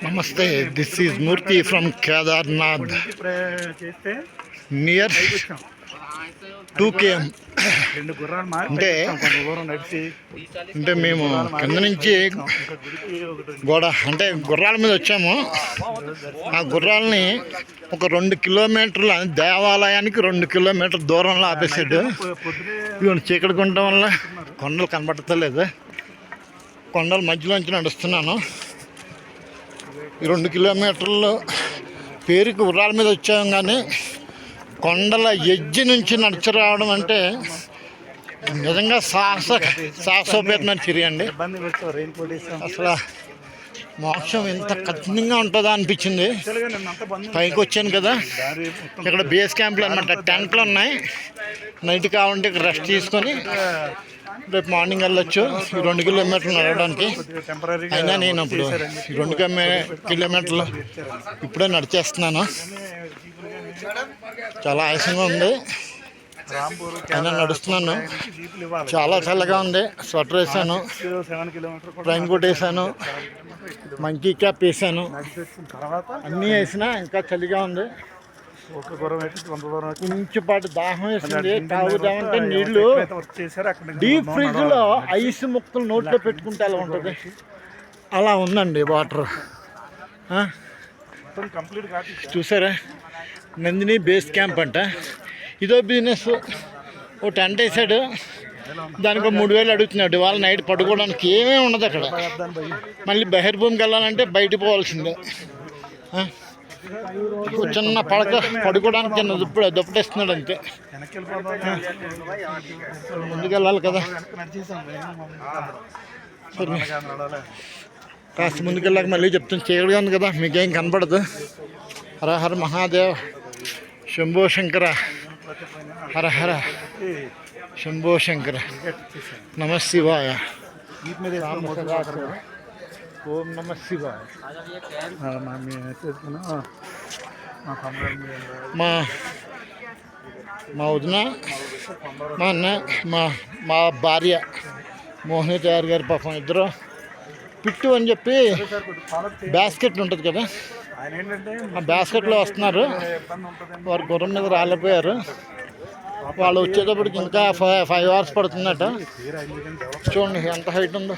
నమస్తే, this is Murthy from Kedarnath near 2 km. అంటే మేము కింద నుంచి గుర్రాల మీద వచ్చాము. ఆ గుర్రాలని ఒక 2 కిలోమీటర్ల దేవాలయానికి 2 కిలోమీటర్ల దూరంలో ఆపేసాడు. ఇవన్నీ చీకటి ఉండటం వల్ల కొండలు కనబడతలేదు. కొండల మధ్యలోంచి నడుస్తున్నాను. ఈ 2 కిలోమీటర్లు పేరుకి గుర్రాల మీద వచ్చాము, కానీ కొండల ఎడ్జి నుంచి నడిచి రావడం అంటే నిజంగా సాహసోపేతమైన చర్య అండి. అసలు మోక్షం ఎంత కఠినంగా ఉంటుందా అనిపించింది. పైకి వచ్చాను కదా, ఇక్కడ బేస్ క్యాంప్లు అనమాట, టెంట్లు ఉన్నాయి. నైట్ కావాలంటే ఇక్కడ రెస్ట్ తీసుకొని రేపు మార్నింగ్ వెళ్ళొచ్చు. ఈ 2 కిలోమీటర్లు నడవడానికి. అయినా నేను ఇప్పుడు ఈ 2 కిలోమీటర్లు ఇప్పుడే నడిచేస్తున్నాను. చాలా ఆయాసంగా ఉంది, అయినా నడుస్తున్నాను. చాలా చల్లగా ఉంది. స్వెటర్ వేసాను, ట్రైన్ కోట్ వేసాను, మంకీ క్యాప్ వేసాను, అన్నీ వేసినా ఇంకా చలిగా ఉంది. కొంచెంపాటు దాహం వేసింది. తాగుదామంటే నీళ్లు డీప్ ఫ్రిడ్జ్ లో ఐస్ ముక్కలు నోట్లో పెట్టుకుంటే అలా ఉంటుంది, అలా ఉందండి వాటర్. చూసారా, నందిని బేస్ క్యాంప్ అంట. ఇదో బిజినెస్. ఓ టెంట్ వేసాడు, దానికి 3,000 అడుగుతున్నాడు. వాళ్ళ నైట్ పడుకోవడానికి ఏమేమి ఉండదు అక్కడ. మళ్ళీ బహిర్భూమికి వెళ్ళాలంటే బయట పోవాల్సిందే. చిన్న పడుకోవడానికి చిన్న దుప్పటేస్తున్నాడు అంతే. ముందుకెళ్ళాలి కదా. సరే, కాస్త ముందుకెళ్ళాక మళ్ళీ చెప్తాను. చీకటిగా ఉంది కదా, మీకేం కనపడదు. హర హర మహాదేవ్, శంభో శంకర, హర హర శంభో శంకర, నమ శివాయ, ఓం నమ శివాయ. మా వదిన, మా అన్న, మా భార్య మోహిని తయారు గారి పాపం ఇద్దరు పిట్టు అని చెప్పి బాస్కెట్ ఉంటుంది కదా, ఆ బాస్కెట్లో వస్తున్నారు. వారు గుర్రం మీద రాలేకపోయారు. వాళ్ళు వచ్చేటప్పటికి ఇంకా 5 hours పడుతుందట. చూడండి ఎంత హైట్ ఉందో.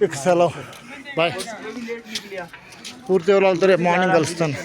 ఇక సెలవు, బాయ్. పూర్తి వివరాలతో రేపు మార్నింగ్ కలుస్తాను.